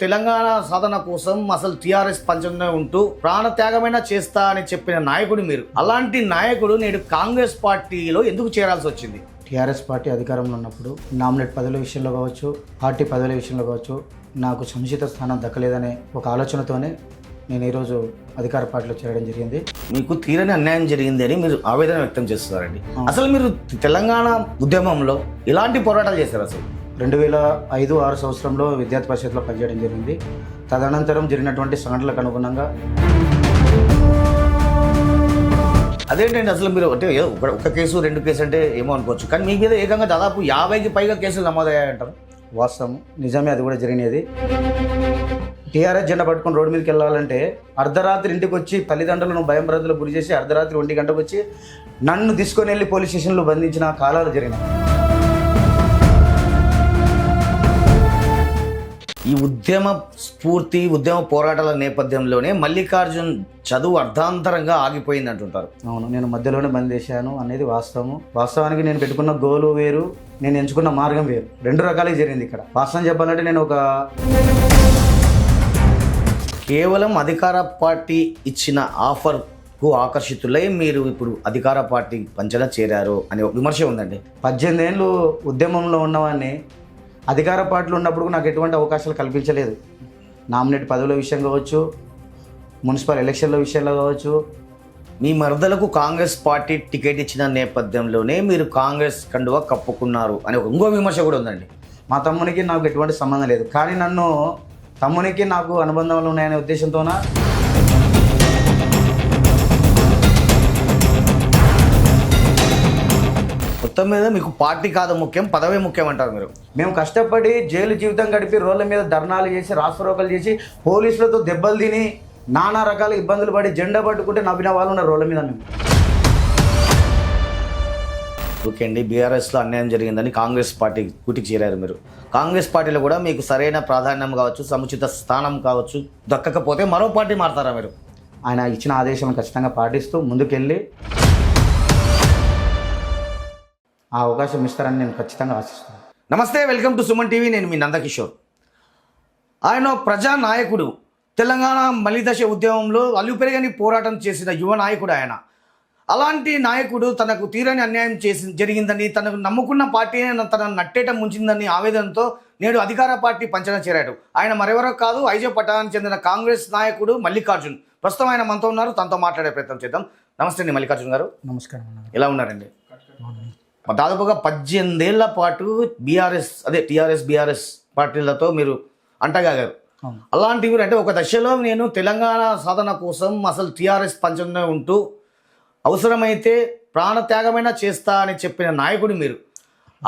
తెలంగాణ సాధన కోసం అసలు టీఆర్ఎస్ పంచంలో ఉంటూ ప్రాణత్యాగమైనా చేస్తా అని చెప్పిన నాయకుడు మీరు. అలాంటి నాయకుడు నేడు కాంగ్రెస్ పార్టీలో ఎందుకు చేరాల్సి వచ్చింది? టీఆర్ఎస్ పార్టీ అధికారంలో ఉన్నప్పుడు నామినేట్ పదవుల విషయంలో కావచ్చు, పార్టీ పదవుల విషయంలో కావచ్చు, నాకు సముచిత స్థానం దక్కలేదనే ఒక ఆలోచనతోనే నేను ఈరోజు అధికార పార్టీలో చేరడం జరిగింది. మీకు తీరని అన్యాయం జరిగింది అని మీరు ఆవేదన వ్యక్తం చేస్తున్నారండి. అసలు మీరు తెలంగాణ ఉద్యమంలో ఇలాంటి పోరాటాలు చేశారు? అసలు 2005-06 సంవత్సరంలో విద్యార్థి పరిషత్లో పనిచేయడం జరిగింది. తదనంతరం జరిగినటువంటి సంఘటనలకు అనుగుణంగా అదేంటండి అసలు మీరు అంటే ఒక కేసు 2 కేసు అంటే ఏమో అనుకోవచ్చు, కానీ మీ మీద ఏకంగా దాదాపు 50కి పైగా కేసులు నమోదయ్యాయంటారు. వాస్తవం, నిజమే, అది కూడా జరిగినది. టీఆర్ఎస్ జెండా పట్టుకొని రోడ్డు మీదకి వెళ్ళాలంటే అర్ధరాత్రి ఇంటికి వచ్చి తల్లిదండ్రులను భయం భ్రాంతులకు గురి చేసి అర్ధరాత్రి 1 గంటకు వచ్చి నన్ను తీసుకొని వెళ్ళి పోలీస్ స్టేషన్లో బంధించిన కాలాలు జరిగినాయి. ఈ ఉద్యమ స్ఫూర్తి, ఉద్యమ పోరాటాల నేపథ్యంలోనే మల్లికార్జున్ చదువు అర్ధాంతరంగా ఆగిపోయింది అంటుంటారు. అవును, నేను మధ్యలోనే బంద్ చేశాను అనేది వాస్తవము. వాస్తవానికి నేను పెట్టుకున్న గోలు వేరు, నేను ఎంచుకున్న మార్గం వేరు. 2 రకాలుగా జరిగింది ఇక్కడ. వాస్తవం చెప్పాలంటే నేను కేవలం అధికార పార్టీ ఇచ్చిన ఆఫర్కు ఆకర్షితులై మీరు ఇప్పుడు అధికార పార్టీ పంచన చేరారు అనే విమర్శ ఉందండి. 18 ఏళ్ళు ఉద్యమంలో ఉన్నవాడిని అధికార పార్టీలో ఉన్నప్పుడు నాకు ఎటువంటి అవకాశాలు కల్పించలేదు. నామినేట్ పదవుల విషయం కావచ్చు, మున్సిపల్ ఎలక్షన్ల విషయంలో కావచ్చు. మీ మరదలకు కాంగ్రెస్ పార్టీ టికెట్ ఇచ్చిన నేపథ్యంలోనే మీరు కాంగ్రెస్ కండువా కప్పుకున్నారు అనే ఇంకో విమర్శ కూడా ఉందండి. మా తమ్మునికి నాకు ఎటువంటి సంబంధం లేదు, కానీ నన్ను తమ్మునికి నాకు అనుబంధాలు ఉన్నాయనే ఉద్దేశంతోన మొత్తం మీద మీకు పార్టీ కాదు ముఖ్యం, పదవే ముఖ్యం అంటారు మీరు. మేము కష్టపడి జైలు జీవితం గడిపి రోడ్ల మీద ధర్నాలు చేసి రాస్తారోకలు చేసి పోలీసులతో దెబ్బలు తిని నానా రకాల ఇబ్బందులు పడి జెండా పట్టుకుంటే నవ్విన వాళ్ళు ఉన్నారు రోడ్ల మీద. మేము ఓకే అండి, బీఆర్ఎస్లో అన్యాయం జరిగిందని కాంగ్రెస్ పార్టీ కూటికి చేరారు మీరు. కాంగ్రెస్ పార్టీలో కూడా మీకు సరైన ప్రాధాన్యం కావచ్చు, సముచిత స్థానం కావచ్చు దక్కకపోతే మరో పార్టీ మారుతారా మీరు? ఆయన ఇచ్చిన ఆదేశాలను ఖచ్చితంగా పాటిస్తూ ముందుకెళ్ళి ఆ అవకాశం ఇస్తారని నేను ఖచ్చితంగా ఆశిస్తున్నాను. నమస్తే, వెల్కమ్ టు సుమన్ టీవీ. నేను మీ నందకిషోర్. ఆయన ప్రజా నాయకుడు, తెలంగాణ మలిదశ ఉద్యమంలో అలుపెరగని పోరాటం చేసిన యువ నాయకుడు ఆయన. అలాంటి నాయకుడు తనకు తీరని అన్యాయం జరిగిందని, తనకు నమ్ముకున్న పార్టీ తన నట్టేట ముంచిందని ఆవేదనతో నేడు అధికార పార్టీ పంచన చేరాడు. ఆయన మరెవరో కాదు, ఐజో పట్టణానికి చెందిన కాంగ్రెస్ నాయకుడు మల్లికార్జున్. ప్రస్తుతం ఆయన మనతో ఉన్నారు, తనతో మాట్లాడే ప్రయత్నం చేద్దాం. నమస్తే అండి మల్లికార్జున్ గారు. నమస్కారం. ఎలా ఉన్నారండి? దాదాపుగా 18 ఏళ్ల పాటు టీఆర్ఎస్ బీఆర్ఎస్ పార్టీలతో మీరు అంటగాగారు. అలాంటివి అంటే ఒక దశలో నేను తెలంగాణ సాధన కోసం అసలు టీఆర్ఎస్ పంచంలో ఉంటూ అవసరమైతే ప్రాణత్యాగమైనా చేస్తా అని చెప్పిన నాయకుడు మీరు.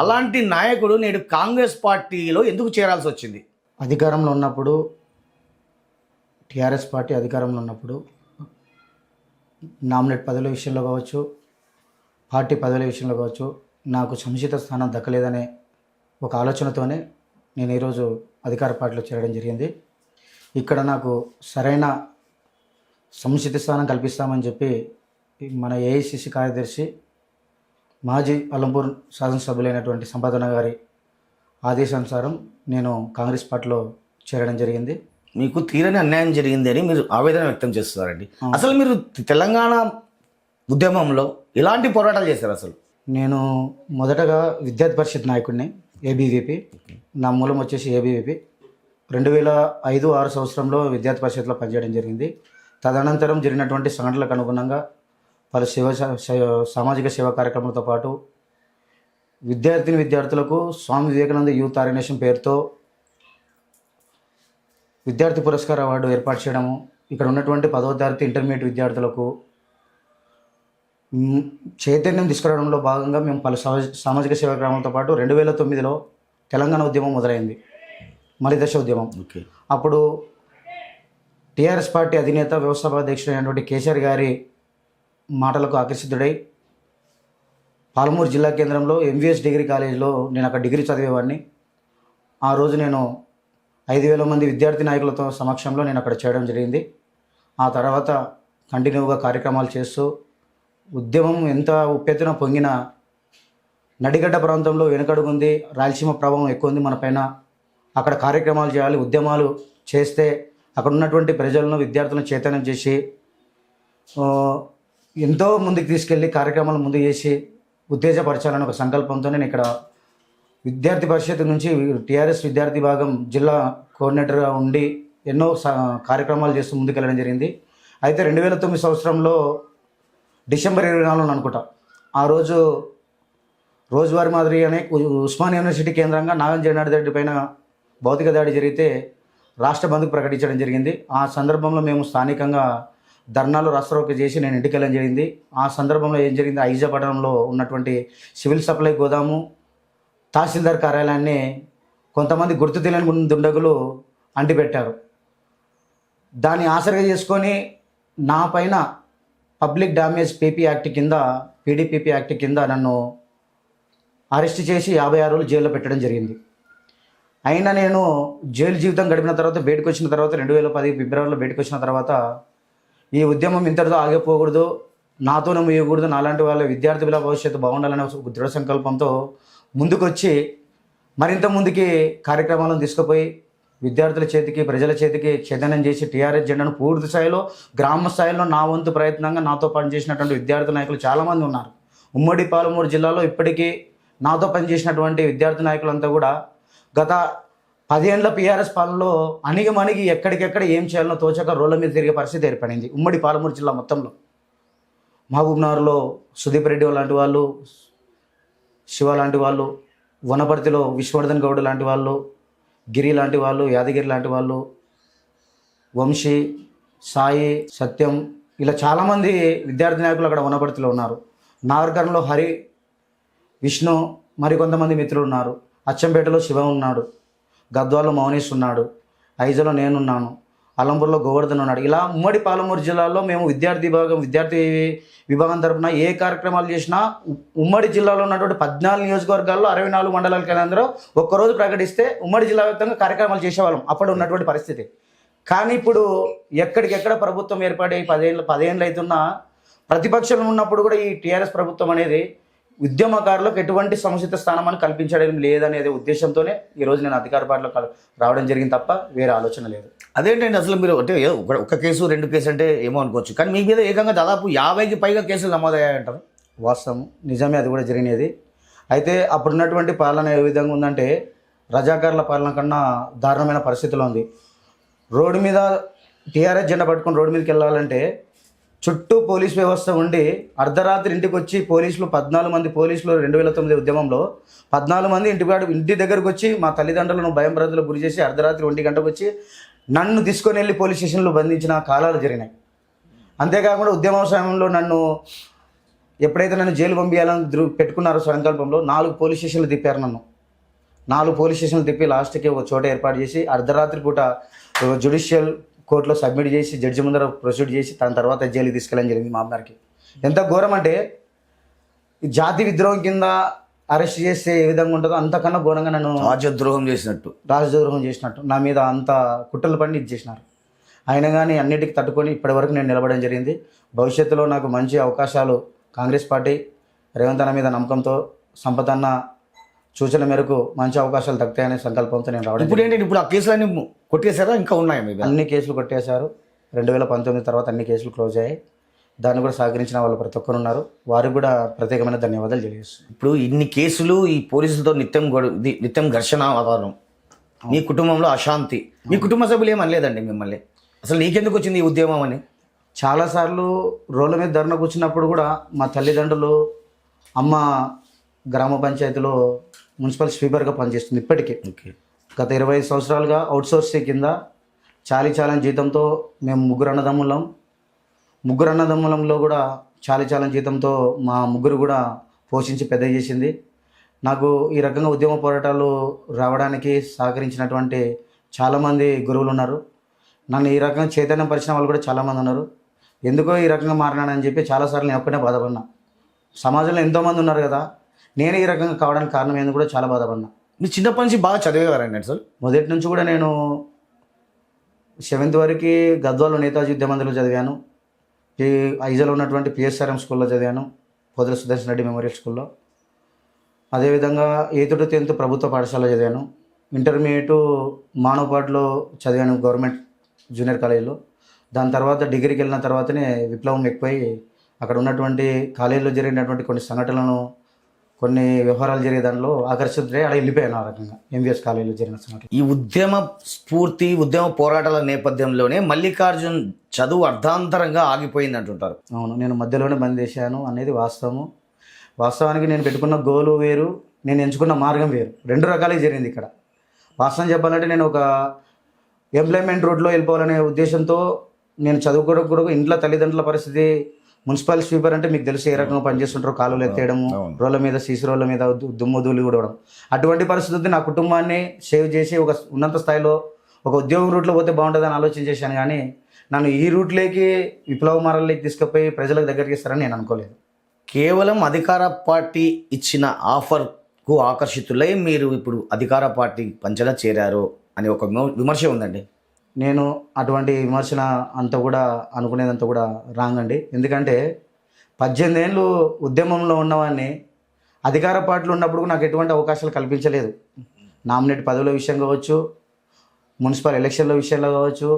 అలాంటి నాయకుడు నేడు కాంగ్రెస్ పార్టీలో ఎందుకు చేరాల్సి వచ్చింది? అధికారంలో ఉన్నప్పుడు, టీఆర్ఎస్ పార్టీ అధికారంలో ఉన్నప్పుడు నామినేట్ పదవుల విషయంలో కావచ్చు, పార్టీ పదవుల విషయంలో కావచ్చు, నాకు సముచిత స్థానం దక్కలేదనే ఒక ఆలోచనతోనే నేను ఈరోజు అధికార పార్టీలో చేరడం జరిగింది. ఇక్కడ నాకు సరైన సముచిత స్థానం కల్పిస్తామని చెప్పి మన ఏఐసిసి కార్యదర్శి, మాజీ అలంపూర్ శాసనసభ్యులైనటువంటి సంపాదన గారి ఆదేశానుసారం నేను కాంగ్రెస్ పార్టీలో చేరడం జరిగింది. మీకు తీరని అన్యాయం జరిగింది అని మీరు ఆవేదన వ్యక్తం చేస్తున్నారండి. అసలు మీరు తెలంగాణ ఉద్యమంలో ఇలాంటి పోరాటాలు చేశారు? అసలు నేను మొదటగా విద్యార్థి పరిషత్ నాయకుడిని, ఏబీవీపీ. నా మూలం వచ్చేసి ఏబీవీపీ. 2005-06 సంవత్సరంలో విద్యార్థి పరిషత్లో పనిచేయడం జరిగింది. తదనంతరం జరిగినటువంటి సంఘటనలకు అనుగుణంగా పలు సామాజిక సేవా కార్యక్రమాలతో పాటు విద్యార్థులకు స్వామి వివేకానంద యూత్ ఆర్గనైజేషన్ పేరుతో విద్యార్థి పురస్కార అవార్డు ఏర్పాటు చేయడము, ఇక్కడ ఉన్నటువంటి 10వ తరగతి ఇంటర్మీడియట్ విద్యార్థులకు చైతన్యం తీసుకురావడంలో భాగంగా మేము పలు సామాజిక సేవా కార్యక్రమాలతో పాటు 2009లో తెలంగాణ ఉద్యమం మొదలైంది, మలిదశ ఉద్యమం. అప్పుడు టీఆర్ఎస్ పార్టీ అధినేత వ్యవస్థాపకాధ్యక్షుడైనటువంటి కేసీఆర్ గారి మాటలకు ఆకర్షితుడై పాలమూరు జిల్లా కేంద్రంలో ఎంవీఎస్ డిగ్రీ కాలేజీలో నేను అక్కడ డిగ్రీ చదివేవాడిని. ఆ రోజు నేను 5,000 మంది విద్యార్థి నాయకులతో సమక్షంలో నేను అక్కడ చేయడం జరిగింది. ఆ తర్వాత కంటిన్యూగా కార్యక్రమాలు చేస్తూ ఉద్యమం ఎంత ఉప్పెత్తున పొంగిన నడిగడ్డ ప్రాంతంలో వెనుకడుగుంది, రాయలసీమ ప్రభావం ఎక్కువ ఉంది మన పైన. అక్కడ కార్యక్రమాలు చేయాలి, ఉద్యమాలు చేస్తే అక్కడ ఉన్నటువంటి ప్రజలను విద్యార్థులను చైతన్యం చేసి ఆ, ఎంతో ముందుకు తీసుకెళ్ళి కార్యక్రమాలు ముందు చేసి ఉత్తేజపరచాలని ఒక సంకల్పంతో నేను ఇక్కడ విద్యార్థి పరిషత్ నుంచి టీఆర్ఎస్ విద్యార్థి భాగం జిల్లా కోఆర్డినేటర్గా ఉండి ఎన్నో కార్యక్రమాలు చేస్తూ ముందుకెళ్ళడం జరిగింది. అయితే 2009 సంవత్సరంలో డిసెంబర్ 24 అనుకుంటా ఆ రోజు రోజువారీ మాదిరి అనే ఉస్మానియా యూనివర్సిటీ కేంద్రంగా నాగం జగన్నాథ్ రెడ్డి పైన భౌతిక దాడి జరిగితే రాష్ట్ర బంద్కు ప్రకటించడం జరిగింది. ఆ సందర్భంలో మేము స్థానికంగా ధర్నాలు రాస్తారోక చేసి నేను ఇంటికి వెళ్ళడం జరిగింది. ఆ సందర్భంలో ఏం జరిగింది, ఐజా పట్టణంలో ఉన్నటువంటి సివిల్ సప్లై గోదాము తహసీల్దార్ కార్యాలయాన్ని కొంతమంది గుర్తు తెలియని దుండగులు అంటిపెట్టారు. దాన్ని ఆసరిగా చేసుకొని నా పైన పబ్లిక్ డ్యామేజ్ పీపీ యాక్ట్ కింద పీడీపీపీ యాక్ట్ కింద నన్ను అరెస్ట్ చేసి 56 రోజులు జైల్లో పెట్టడం జరిగింది. అయినా నేను జైలు జీవితం గడిపిన తర్వాత బయటకు వచ్చిన తర్వాత 2010 ఫిబ్రవరిలో బయటకు వచ్చిన తర్వాత ఈ ఉద్యమం ఇంతటితో ఆగిపోకూడదు, నాతోనే ముయ్యకూడదు, నాలాంటి వాళ్ళ విద్యార్థుల భవిష్యత్తు బాగుండాలనే ఒక దృఢ సంకల్పంతో ముందుకొచ్చి మరింత ముందుకి కార్యక్రమాలను తీసుకుపోయి విద్యార్థుల చేతికి ప్రజల చేతికి చైతన్యం చేసి టీఆర్ఎస్ జెండాను పూర్తి స్థాయిలో గ్రామ స్థాయిలో నా వంతు ప్రయత్నంగా నాతో పనిచేసినటువంటి విద్యార్థి నాయకులు చాలామంది ఉన్నారు. ఉమ్మడి పాలమూరు జిల్లాలో ఇప్పటికీ నాతో పనిచేసినటువంటి విద్యార్థి నాయకులంతా కూడా గత 10 ఏళ్ల పీఆర్ఎస్ పాలనలో అణిగి ఎక్కడికెక్కడ ఏం చేయాలనో తోచక రోడ్ల మీద తిరిగే పరిస్థితి ఏర్పడింది ఉమ్మడి పాలమూరు జిల్లా మొత్తంలో. మహబూబ్నగర్లో సుదీప్ రెడ్డి లాంటి వాళ్ళు, శివ లాంటి వాళ్ళు, వనపర్తిలో విశ్వవర్ధన్ గౌడ్ లాంటి వాళ్ళు, గిరి లాంటి వాళ్ళు, యాదగిరి లాంటి వాళ్ళు, వంశీ, సాయి, సత్యం, ఇలా చాలామంది విద్యార్థి నాయకులు అక్కడ వనపర్తిలో ఉన్నారు. నాగర్కర్ణంలో హరి, విష్ణు, మరికొంతమంది మిత్రులు ఉన్నారు. అచ్చంపేటలో శివ ఉన్నాడు, గద్వాల్లో మౌనీష్ ఉన్నాడు, ఐజలో నేనున్నాను, అలంపూర్లో గోవర్ధన్ ఉన్నాడు. ఇలా ఉమ్మడి పాలమూరు జిల్లాలో మేము విద్యార్థి విభాగం తరపున ఏ కార్యక్రమాలు చేసినా ఉమ్మడి జిల్లాలో ఉన్నటువంటి 14 నియోజకవర్గాల్లో 64 మండలాల కేంద్రంలో ఒక్కరోజు ప్రకటిస్తే ఉమ్మడి జిల్లా వ్యాప్తంగా కార్యక్రమాలు చేసేవాళ్ళం అప్పుడు ఉన్నటువంటి పరిస్థితి. కానీ ఇప్పుడు ఎక్కడికెక్కడ ప్రభుత్వం ఏర్పడి 10 ఏళ్ళు అవుతున్నా ప్రతిపక్షంలో ఉన్నప్పుడు కూడా ఈ టీఆర్ఎస్ ప్రభుత్వం అనేది ఉద్యమకారులకు ఎటువంటి సముచిత స్థానాన్ని కల్పించడం లేదనేది ఉద్దేశంతోనే ఈరోజు నేను అధికార పార్టీలో రావడం జరిగింది తప్ప వేరే ఆలోచన లేదు. అదేంటండి అసలు మీరు అంటే ఒక కేసు 2 కేసు అంటే ఏమో అనుకోవచ్చు, కానీ మీ మీద ఏకంగా దాదాపు 50కి పైగా కేసులు నమోదయ్యాయంటారు. వాస్తవం, నిజమే, అది కూడా జరిగినది. అయితే అప్పుడున్నటువంటి పాలన ఏ విధంగా ఉందంటే రజాకారుల పాలన కన్నా దారుణమైన పరిస్థితిలో ఉంది. రోడ్డు మీద టీఆర్ఎస్ జెండా పట్టుకొని రోడ్డు మీదకి వెళ్ళాలంటే చుట్టూ పోలీస్ వ్యవస్థ ఉండి అర్ధరాత్రి ఇంటికి వచ్చి పోలీసులు 14 మంది పోలీసులు 2009 ఉద్యమంలో 14 మంది ఇంటి దగ్గరకు వచ్చి మా తల్లిదండ్రులను భయం భ్రాంతులకు గురి చేసి అర్ధరాత్రి 1 గంటకు వచ్చి నన్ను తీసుకొని వెళ్ళి పోలీస్ స్టేషన్లో బంధించిన కాలాలు జరిగినాయి. అంతేకాకుండా ఉద్యమ సమయంలో ఎప్పుడైతే నన్ను జైలు పంపించాలని పెట్టుకున్నారో సంకల్పంలో 4 పోలీస్ స్టేషన్లు తిప్పారు. నన్ను 4 పోలీస్ స్టేషన్లు తిప్పి లాస్ట్కి ఒక చోట ఏర్పాటు చేసి అర్ధరాత్రి పూట జ్యుడిషియల్ కోర్టులో సబ్మిట్ చేసి జడ్జి ముందర ప్రొసీడ్ చేసి దాని తర్వాత జైలుకి తీసుకెళ్ళడం జరిగింది. మా అమ్మగారికి ఎంత ఘోరం అంటే జాతి విద్రోహం కింద అరెస్ట్ చేస్తే ఏ విధంగా ఉంటుందో అంతకన్నా ఘోరంగా నన్ను రాజద్రోహం చేసినట్టు నా మీద అంత కుట్రలు పడి ఇది చేసినారు. అయినా కానీ అన్నిటికీ తట్టుకొని ఇప్పటివరకు నేను నిలబడడం జరిగింది. భవిష్యత్తులో నాకు మంచి అవకాశాలు కాంగ్రెస్ పార్టీ రేవంత్ అన్న మీద నమ్మకంతో సంపత్ అన్న సూచన మేరకు మంచి అవకాశాలు దక్కుతాయనే సంకల్పంతో నేను రావడం. ఇప్పుడు ఆ కేసులన్నీ కొట్టేశారా, ఇంకా ఉన్నాయా? అన్ని కేసులు కొట్టేశారు. 2019 తర్వాత అన్ని కేసులు క్లోజ్ అయ్యాయి. దాన్ని కూడా సహకరించిన వాళ్ళు ప్రతి ఒక్కరు ఉన్నారు. వారికి కూడా ప్రత్యేకమైన ధన్యవాదాలు తెలియజేస్తున్నాను. ఇప్పుడు ఇన్ని కేసులు ఈ పోలీసులతో నిత్యం ఘర్షణ వాతావరణం, మీ కుటుంబంలో అశాంతి, మీ కుటుంబ సభ్యులు ఏమనలేదండి మిమ్మల్ని? అసలు నీకెందుకు వచ్చింది ఈ ఉద్యమం అని? చాలాసార్లు రోడ్ల మీద ధర్నా కూర్చున్నప్పుడు కూడా మా తల్లిదండ్రులు, అమ్మ గ్రామ పంచాయతీలో మున్సిపల్ స్వీపర్గా పనిచేస్తుంది ఇప్పటికీ. గత 25 సంవత్సరాలుగా అవుట్సోర్సింగ్ కింద చాలని జీతంతో మేము ముగ్గురు అన్నదమ్ములంలో కూడా చాలని జీతంతో మా ముగ్గురు కూడా పోషించి పెద్ద చేసింది. నాకు ఈ రకంగా ఉద్యమ పోరాటాలు రావడానికి సహకరించినటువంటి చాలామంది గురువులు ఉన్నారు. నన్ను ఈ రకంగా చైతన్యం పరిచిన వాళ్ళు కూడా చాలామంది ఉన్నారు. ఎందుకో ఈ రకంగా మారినానని చెప్పి చాలాసార్లు నేను ఒక్కనే బాధపడినా. సమాజంలో ఎంతోమంది ఉన్నారు కదా, నేను ఈ రకంగా కావడానికి కారణం ఏంది కూడా చాలా బాధపడినా. మీరు చిన్నప్పటి నుంచి బాగా చదివేవారండి అసలు? మొదటి నుంచి కూడా నేను 7th వరకు గద్వాల్లో నేతాజీ విద్యామందిర్లో చదివాను. ఐజాలో ఉన్నటువంటి పిఎస్ఆర్ఎం స్కూల్లో చదివాను, పొదల సుదర్శన్ రెడ్డి మెమోరియల్ స్కూల్లో. అదేవిధంగా 8th to 10th ప్రభుత్వ పాఠశాలలో చదివాను. ఇంటర్మీడియట్ మానవపాటులో చదివాను గవర్నమెంట్ జూనియర్ కాలేజీలో. దాని తర్వాత డిగ్రీకి వెళ్ళిన తర్వాతనే విప్లవం ఎక్కువై అక్కడ ఉన్నటువంటి కాలేజీలో జరిగినటువంటి కొన్ని సంఘటనలను, కొన్ని వ్యవహారాలు జరిగే దానిలో ఆకర్షితులై అక్కడ వెళ్ళిపోయాను. ఆ రకంగా ఎంవిఎస్ కాలేజీలో జరిగిన సంఘటన. ఈ ఉద్యమ స్ఫూర్తి, ఉద్యమ పోరాటాల నేపథ్యంలోనే మల్లికార్జున్ చదువు అర్ధాంతరంగా ఆగిపోయింది అంటుంటారు. అవును, నేను మధ్యలోనే బంద్ చేశాను అనేది వాస్తవము. వాస్తవానికి నేను పెట్టుకున్న గోలు వేరు, నేను ఎంచుకున్న మార్గం వేరు, రెండు రకాలుగా జరిగింది ఇక్కడ. వాస్తవం చెప్పాలంటే నేను ఒక ఎంప్లాయ్మెంట్ రోడ్లో వెళ్ళిపోవాలనే ఉద్దేశంతో నేను చదువుకోవడం కూడా ఇంట్లో తల్లిదండ్రుల పరిస్థితి, మున్సిపల్ స్వీపర్ అంటే మీకు తెలుసు ఏ రకంగా పనిచేస్తుంటారో, కాలువలు ఎత్తేయడము, రోడ్ల మీద సీసీ రోడ్ల మీద దుమ్ము ధూళి కూడా. అటువంటి పరిస్థితి నా కుటుంబాన్ని సేవ్ చేసి ఒక ఉన్నత స్థాయిలో ఒక ఉద్యోగం రూట్లో పోతే బాగుంటుందని ఆలోచన చేశాను. కానీ నన్ను ఈ రూట్లోకి విప్లవ మార్గాలకి తీసుకుపోయి ప్రజలకు దగ్గరికి ఇస్తారని నేను అనుకోలేదు. కేవలం అధికార పార్టీ ఇచ్చిన ఆఫర్కు ఆకర్షితులై మీరు ఇప్పుడు అధికార పార్టీ పంచన చేరారు అని ఒక విమర్శ ఉందండి. నేను అటువంటి విమర్శన అంతా కూడా అనుకునేదంతా కూడా రాంగ్ అండి. ఎందుకంటే 18 ఏళ్ళు ఉద్యమంలో ఉన్నవాడిని అధికార పార్టీలో ఉన్నప్పుడు నాకు ఎటువంటి అవకాశాలు కల్పించలేదు. నామినేట్ పదవుల విషయం కావచ్చు, మున్సిపల్ ఎలక్షన్ల విషయంలో కావచ్చు,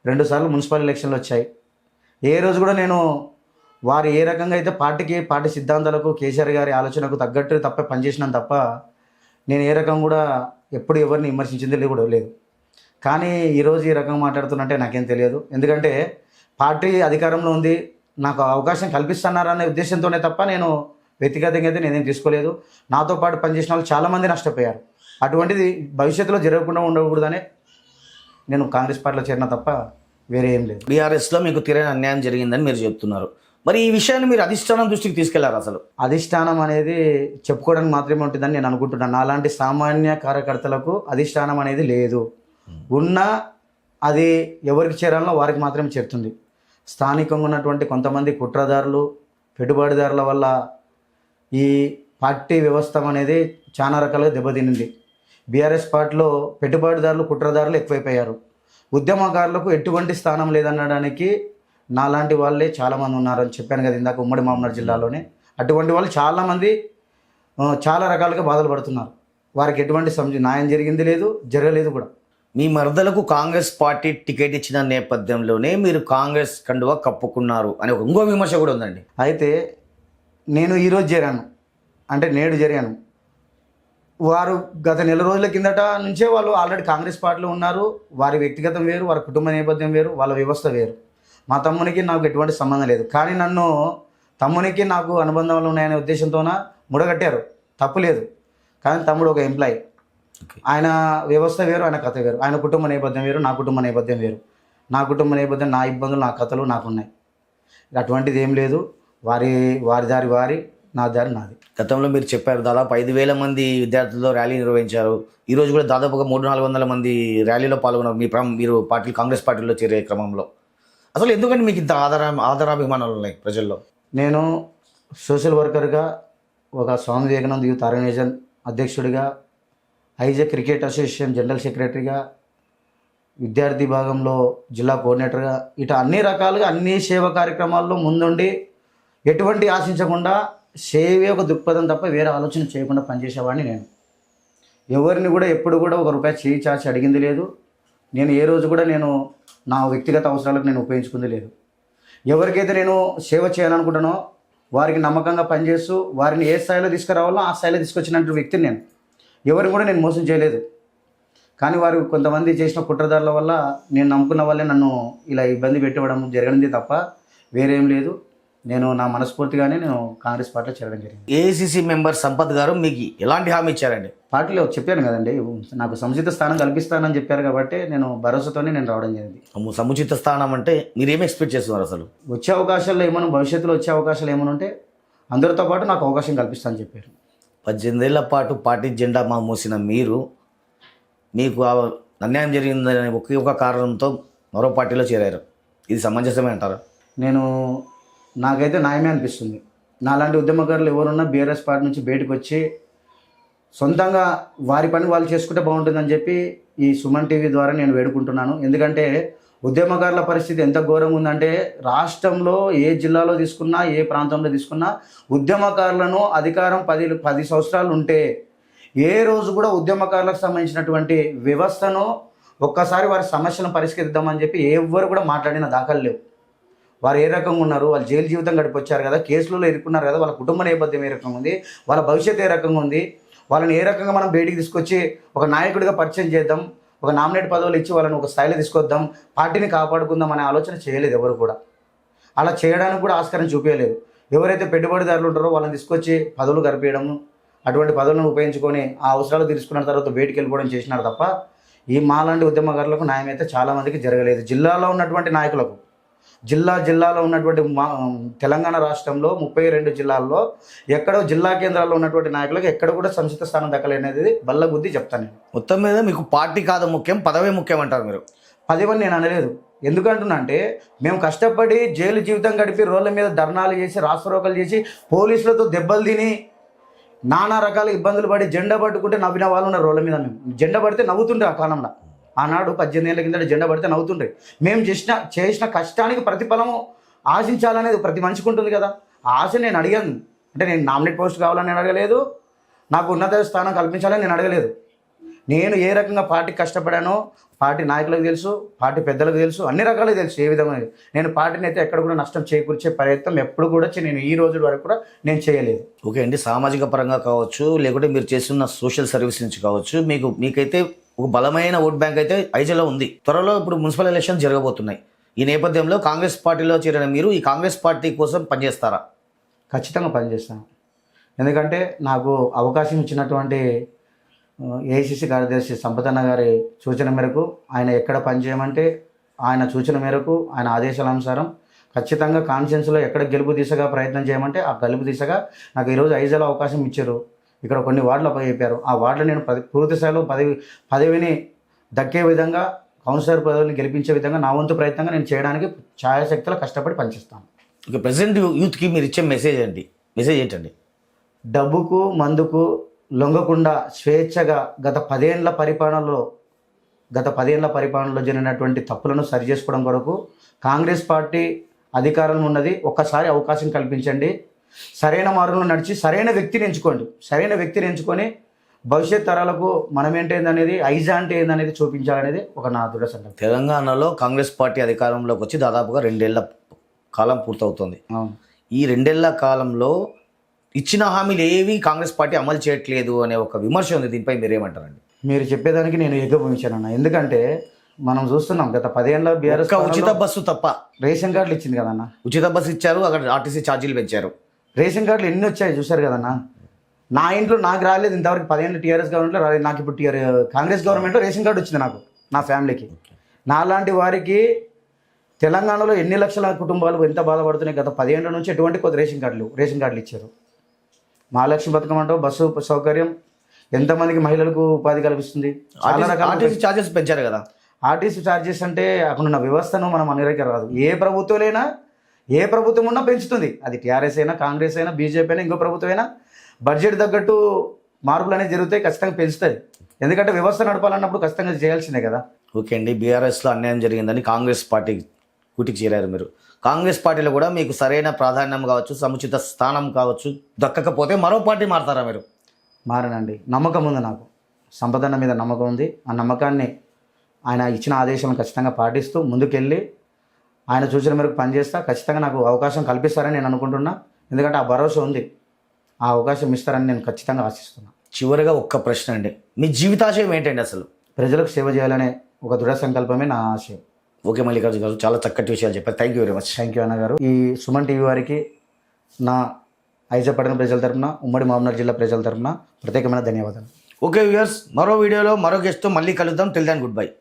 2 సార్లు మున్సిపల్ ఎలక్షన్లు వచ్చాయి. ఏ రోజు కూడా నేను వారు ఏ రకంగా అయితే పార్టీ సిద్ధాంతాలకు, కేసీఆర్ గారి ఆలోచనకు తగ్గట్టు తప్ప పనిచేసినాను తప్ప నేను ఏ రకం కూడా ఎప్పుడు ఎవరిని విమర్శించింది కూడా లేదు. కానీ ఈరోజు ఈ రకంగా మాట్లాడుతున్నట్టే నాకేం తెలియదు. ఎందుకంటే పార్టీ అధికారంలో ఉంది, నాకు అవకాశం కల్పిస్తున్నారనే ఉద్దేశంతోనే తప్ప నేను వ్యక్తిగతంగా అయితే నేనేం తీసుకోలేదు. నాతో పాటు పనిచేసిన వాళ్ళు చాలామంది నష్టపోయారు. అటువంటిది భవిష్యత్తులో జరగకుండా ఉండకూడదనే నేను కాంగ్రెస్ పార్టీలో చేరిన తప్ప వేరే ఏం లేదు. బీఆర్ఎస్లో మీకు తీరని అన్యాయం జరిగిందని మీరు చెప్తున్నారు. మరి ఈ విషయాన్ని మీరు అధిష్టానం దృష్టికి తీసుకెళ్లారు? అసలు అధిష్టానం అనేది చెప్పుకోవడానికి మాత్రమే ఉంటుందని నేను అనుకుంటున్నాను. అలాంటి సామాన్య కార్యకర్తలకు అధిష్టానం అనేది లేదు. ఉన్నా అది ఎవరికి చేరాలో వారికి మాత్రమే చేరుతుంది. స్థానికంగా ఉన్నటువంటి కొంతమంది కుట్రదారులు, పెట్టుబడిదారుల వల్ల ఈ పార్టీ వ్యవస్థ అనేది చాలా రకాలుగా దెబ్బతినింది. బీఆర్ఎస్ పార్టీలో పెట్టుబడిదారులు, కుట్రదారులు ఎక్కువైపోయారు. ఉద్యమకారులకు ఎటువంటి స్థానం లేదనడానికి నాలాంటి వాళ్ళే చాలామంది ఉన్నారని చెప్పాను కదా ఇందాక, ఉమ్మడి మహబూబ్నగర్ జిల్లాలోనే. అటువంటి వాళ్ళు చాలామంది చాలా రకాలుగా బాధలు పడుతున్నారు. వారికి ఎటువంటి న్యాయం జరిగింది లేదు, జరగలేదు కూడా. మీ మరదలకు కాంగ్రెస్ పార్టీ టికెట్ ఇచ్చిన నేపథ్యంలోనే మీరు కాంగ్రెస్ కండువా కప్పుకున్నారు అని ఒక ఇంకో విమర్శ కూడా ఉందండి. అయితే నేను ఈరోజు చేరాను అంటే నేడు జరిగాను. వారు గత నెల రోజుల కిందట నుంచే వాళ్ళు ఆల్రెడీ కాంగ్రెస్ పార్టీలో ఉన్నారు. వారి వ్యక్తిగతం వేరు, వారి కుటుంబ నేపథ్యం వేరు, వాళ్ళ వ్యవస్థ వేరు. మా తమ్మునికి నాకు ఎటువంటి సంబంధం లేదు. కానీ నన్ను తమ్మునికి నాకు అనుబంధాలు ఉన్నాయనే ఉద్దేశంతోన ముడగట్టారు, తప్పు లేదు. కానీ తమ్ముడు ఒక ఎంప్లాయీ, ఆయన వ్యవస్థ వేరు, ఆయన కథ వేరు. ఆయన కుటుంబ నేపథ్యం వేరు, నా కుటుంబ నేపథ్యం వేరు. నా కుటుంబ నేపథ్యం, నా ఇబ్బందులు, నా కథలు నాకున్నాయి. అటువంటిది ఏం లేదు. వారి దారి వారి, నా దారి నాది. గతంలో మీరు చెప్పారు దాదాపు 5,000 మంది విద్యార్థులతో ర్యాలీ నిర్వహించారు. ఈరోజు కూడా దాదాపుగా 300-400 మంది ర్యాలీలో పాల్గొన్నారు మీరు కాంగ్రెస్ పార్టీలో చేరే క్రమంలో. అసలు ఎందుకంటే మీకు ఇంత ఆదరాభిమానాలు ఉన్నాయి ప్రజల్లో? నేను సోషల్ వర్కర్గా, ఒక స్వామి వివేకానంద యూత్ ఆర్గనైజేషన్ అధ్యక్షుడిగా, ఐజే క్రికెట్ అసోసియేషన్ జనరల్ సెక్రటరీగా, విద్యార్థి భాగంలో జిల్లా కోఆర్డినేటర్గా, ఇటు అన్ని రకాలుగా అన్ని సేవా కార్యక్రమాల్లో ముందుండి ఎటువంటి ఆశించకుండా సేవే ఒక దృక్పథం తప్ప వేరే ఆలోచన చేయకుండా పనిచేసేవాడిని నేను. ఎవరిని కూడా ఎప్పుడు కూడా ₹1 చేయి చాచి అడిగింది లేదు. నేను ఏ రోజు కూడా నా వ్యక్తిగత అవసరాలకు నేను ఉపయోగించుకుంది లేదు. ఎవరికైతే నేను సేవ చేయాలనుకుంటానో వారికి నమ్మకంగా పనిచేస్తూ వారిని ఏ స్థాయిలో తీసుకురావాలో ఆ స్థాయిలో తీసుకొచ్చినటువంటి వ్యక్తిని నేను. ఎవరిని కూడా నేను మోసం చేయలేదు. కానీ వారు కొంతమంది చేసిన కుట్రదారుల వల్ల నేను నమ్ముకున్న వాళ్ళే నన్ను ఇలా ఇబ్బంది పెట్టివ్వడం జరిగింది తప్ప వేరేం లేదు. నేను నా మనస్ఫూర్తిగానే నేను కాంగ్రెస్ పార్టీలో చేరడం జరిగింది. ఏఐసిసి మెంబర్ సంపత్ గారు మీకు ఎలాంటి హామీ ఇచ్చారండి? పార్టీలో చెప్పాను కదండి, నాకు సముచిత స్థానం కల్పిస్తానని చెప్పారు కాబట్టి నేను భరోసాతోనే నేను రావడం జరిగింది. సముచిత స్థానం అంటే మీరేం ఎక్స్పెక్ట్ చేస్తున్నారు? అసలు వచ్చే అవకాశాలు ఏమైనా, భవిష్యత్తులో వచ్చే అవకాశాలు ఏమైనా ఉంటే అందరితో పాటు నాకు అవకాశం కల్పిస్తానని చెప్పారు. 18 ఏళ్ల పాటు పార్టీ జెండా మోసిన మీకు అన్యాయం జరిగిందనే ఒక కారణంతో మరో పార్టీలో చేరారు. ఇది సమంజసమే అంటారా? నాకైతే న్యాయమే అనిపిస్తుంది. నాలాంటి ఉద్యమకారులు ఎవరున్నా బీఆర్ఎస్ పార్టీ నుంచి బయటకు వచ్చి సొంతంగా వారి పని వాళ్ళు చేసుకుంటే బాగుంటుందని చెప్పి ఈ సుమన్ టీవీ ద్వారా నేను వేడుకుంటున్నాను. ఎందుకంటే ఉద్యమకారుల పరిస్థితి ఎంత ఘోరంగా ఉందంటే రాష్ట్రంలో ఏ జిల్లాలో తీసుకున్నా, ఏ ప్రాంతంలో తీసుకున్నా ఉద్యమకారులను అధికారం 10 సంవత్సరాలు ఉంటే ఏ రోజు కూడా ఉద్యమకారులకు సంబంధించినటువంటి వ్యవస్థను ఒక్కసారి వారి సమస్యలను పరిష్కరిద్దామని చెప్పి ఎవ్వరు కూడా మాట్లాడిన దాఖలు లేవు. వారు ఏ రకంగా ఉన్నారు, వాళ్ళు జైలు జీవితం గడిపొచ్చారు కదా, కేసులలో ఇరుక్కున్నారు కదా, వాళ్ళ కుటుంబ నేపథ్యం ఏ రకంగా ఉంది, వాళ్ళ భవిష్యత్తు ఏ రకంగా ఉంది, వాళ్ళని ఏ రకంగా మనం బయటికి తీసుకొచ్చి ఒక నాయకుడిగా పరిచయం చేద్దాం, ఒక నామినేట్ పదవులు ఇచ్చి వాళ్ళని ఒక స్థాయిలో తీసుకొద్దాం, పార్టీని కాపాడుకుందాం అనే ఆలోచన చేయలేదు ఎవరు కూడా. అలా చేయడానికి కూడా ఆస్కారం చూపించలేదు. ఎవరైతే పెట్టుబడిదారులు ఉంటారో వాళ్ళని తీసుకొచ్చి పదవులు గడిపేయడం, అటువంటి పదవులను ఉపయోగించుకొని ఆ అవసరాలు తీర్చుకున్న తర్వాత బయటికి వెళ్ళిపోవడం చేసినారు తప్ప ఈ మాలాంటి ఉద్యమకారులకు న్యాయం అయితే చాలామందికి జరగలేదు. జిల్లాలో ఉన్నటువంటి నాయకులకు, జిల్లాలో ఉన్నటువంటి తెలంగాణ రాష్ట్రంలో 32 జిల్లాల్లో ఎక్కడో జిల్లా కేంద్రాల్లో ఉన్నటువంటి నాయకులకు ఎక్కడ కూడా సముచిత స్థానం దక్కలేనేది బల్ల బుద్ధి చెప్తాను నేను. మొత్తం మీద మీకు పార్టీ కాదు ముఖ్యం, పదవే ముఖ్యం అంటారు మీరు. పదవని నేను అనలేదు. ఎందుకంటున్నా అంటే మేము కష్టపడి జైలు జీవితం గడిపి రోడ్ల మీద ధర్నాలు చేసి రాస్తారోకలు చేసి పోలీసులతో దెబ్బలు తిని నానా రకాల ఇబ్బందులు పడి జెండా పట్టుకుంటే నవ్విన వాళ్ళు ఉన్నారు రోడ్ల మీద. మేము జెండా పడితే నవ్వుతుండే ఆ కాలంలో. ఆనాడు 18 ఏళ్ళ కింద జెండా పడితే నవ్వుతుండే. మేము చేసిన కష్టానికి ప్రతిఫలము ఆశించాలనేది ప్రతి మనిషికి ఉంటుంది కదా. ఆ ఆశ నేను అడిగాను. అంటే నేను నామినేట్ పోస్ట్ కావాలని నేను అడగలేదు, నాకు ఉన్నత స్థానం కల్పించాలని నేను అడగలేదు. నేను ఏ రకంగా పార్టీకి కష్టపడానో పార్టీ నాయకులకు తెలుసు, పార్టీ పెద్దలకు తెలుసు, అన్ని రకాలుగా తెలుసు ఏ విధంగా. నేను పార్టీని అయితే ఎక్కడ కూడా నష్టం చేకూర్చే ప్రయత్నం ఎప్పుడు కూడా నేను ఈ రోజు వరకు కూడా నేను చేయలేదు. ఓకే అండి, సామాజిక పరంగా కావచ్చు, లేకుంటే మీరు చేస్తున్న సోషల్ సర్వీస్ నుంచి కావచ్చు, మీకైతే ఒక బలమైన ఓట్ బ్యాంక్ అయితే ఐజలో ఉంది. త్వరలో ఇప్పుడు మున్సిపల్ ఎలక్షన్ జరగబోతున్నాయి. ఈ నేపథ్యంలో కాంగ్రెస్ పార్టీలో చేరిన మీరు ఈ కాంగ్రెస్ పార్టీ కోసం పనిచేస్తారా? ఖచ్చితంగా పనిచేస్తాను. ఎందుకంటే నాకు అవకాశం ఇచ్చినటువంటి ఏఐసిసి కార్యదర్శి సంపదన్న గారి సూచన మేరకు, ఆయన ఎక్కడ పనిచేయమంటే ఆయన సూచన మేరకు, ఆయన ఆదేశాల అనుసారం ఖచ్చితంగా కాన్ఫరెన్స్లో ఎక్కడ గెలుపు దిశగా ప్రయత్నం చేయమంటే ఆ గెలుపు దిశగా నాకు ఈరోజు ఐజాలో అవకాశం ఇచ్చారు. ఇక్కడ కొన్ని వార్డులు అప్పచెప్పారు. ఆ వార్డులో నేను పూర్తి స్థాయిలో పదవిని దక్కే విధంగా, కౌన్సిలర్ పదవిని గెలిపించే విధంగా నా వంతు ప్రయత్నంగా నేను చేయడానికి ఛాయాశక్తిలో కష్టపడి పనిచేస్తాను. ఓకే, ప్రెసెంట్ యూత్కి మీరు ఇచ్చే మెసేజ్ ఏంటండి? డబ్బుకు మందుకు లొంగకుండా స్వేచ్ఛగా గత 10 ఏళ్ల పరిపాలనలో జరిగినటువంటి తప్పులను సరిచేసుకోవడం కొరకు కాంగ్రెస్ పార్టీ అధికారంలో ఉన్నది. ఒక్కసారి అవకాశం కల్పించండి. సరైన మార్గంలో నడిచి సరైన వ్యక్తిని ఎంచుకొని భవిష్యత్ తరాలకు మనం ఏంటనేది, ఐజా అంటే ఏందనేది చూపించాలనేది ఒక నా దృఢ సంకల్పం. తెలంగాణలో కాంగ్రెస్ పార్టీ అధికారంలోకి వచ్చి దాదాపుగా 2 ఏళ్ల కాలం పూర్తవుతుంది. ఈ 2 ఏళ్ల కాలంలో ఇచ్చిన హామీలు ఏవి కాంగ్రెస్ పార్టీ అమలు చేయట్లేదు అనే ఒక విమర్శ ఉంది. దీనిపై మీరేమంటారండి? మీరు చెప్పేదానికి నేను ఏకీభవించానన్న. ఎందుకంటే మనం చూస్తున్నాం గత 10 ఏళ్ళ బీఆర్ఎస్ ఉచిత బస్సు తప్ప రేషన్ కార్డులు ఇచ్చింది కదన్న. ఉచిత బస్సు ఇచ్చారు, అక్కడ ఆర్టీసీ ఛార్జీలు పెంచారు. రేషన్ కార్డులు ఎన్ని వచ్చాయి చూశారు కదన్న. నా ఇంట్లో నాకు రాలేదు ఇంతవరకు. 10 ఏళ్ళు టీఆర్ఎస్ గవర్నమెంట్లో రాలేదు. నాకు ఇప్పుడు కాంగ్రెస్ గవర్నమెంట్లో రేషన్ కార్డు వచ్చింది నాకు, నా ఫ్యామిలీకి. నాలాంటి వారికి తెలంగాణలో ఎన్ని లక్షల కుటుంబాలు ఎంత బాధపడుతున్నాయి. గత 10 ఏళ్ళ నుంచి ఎటువంటి కొత్త రేషన్ కార్డులు ఇచ్చారు. మహాలక్ష్మి పథకం అంటావు, బస్సు సౌకర్యం ఎంతమందికి మహిళలకు ఉపాధి కల్పిస్తుంది. చాలా రకాల ఆర్టీసీ ఛార్జెస్ పెంచారు కదా. ఆర్టీసీ ఛార్జెస్ అంటే అక్కడ ఉన్న వ్యవస్థను మనం అనేక రాదు. ఏ ప్రభుత్వం ఉన్నా పెంచుతుంది. అది టీఆర్ఎస్ అయినా, కాంగ్రెస్ అయినా, బీజేపీ అయినా, ఇంకో ప్రభుత్వం అయినా బడ్జెట్ తగ్గట్టు మార్పులు అనేవి జరుగుతాయి. ఖచ్చితంగా పెంచుతుంది. ఎందుకంటే వ్యవస్థ నడపాలన్నప్పుడు ఖచ్చితంగా చేయాల్సిందే కదా. ఓకే అండి, బీఆర్ఎస్లో అన్యాయం జరిగిందని కాంగ్రెస్ పార్టీ కూటికి చేరారు మీరు. కాంగ్రెస్ పార్టీలో కూడా మీకు సరైన ప్రాధాన్యం కావచ్చు, సముచిత స్థానం కావచ్చు దక్కకపోతే మరో పార్టీ మారతారా మీరు? మారనండి. నమ్మకం ఉంది నాకు. సంపదన్న మీద నమ్మకం ఉంది. ఆ నమ్మకాన్ని ఆయన ఇచ్చిన ఆదేశాలను ఖచ్చితంగా పాటిస్తూ ముందుకెళ్ళి ఆయన సూచన మేరకు పనిచేస్తా. ఖచ్చితంగా నాకు అవకాశం కల్పిస్తారని నేను అనుకుంటున్నా. ఎందుకంటే ఆ భరోసా ఉంది. ఆ అవకాశం ఇస్తారని నేను ఖచ్చితంగా ఆశిస్తున్నాను. చివరిగా ఒక్క ప్రశ్న అండి, మీ జీవితాశయం ఏంటండి? అసలు ప్రజలకు సేవ చేయాలనే ఒక దృఢ సంకల్పమే నా ఆశయం. ఓకే మల్లికార్జున గారు, చాలా చక్కటి విషయాలు చెప్పారు. Thank you very much. Thank you అన్నగారు. ఈ సుమన్ టీవీ వారికి నా ఐజా పట్టణ ప్రజల తరపున, ఉమ్మడి మహబూబ్నగర్ జిల్లా ప్రజల తరపున ప్రత్యేకమైన ధన్యవాదాలు. ఓకే వ్యూయర్స్, మరో వీడియోలో మరో గెస్ట్తో మళ్ళీ కలుద్దాం. Till then good by.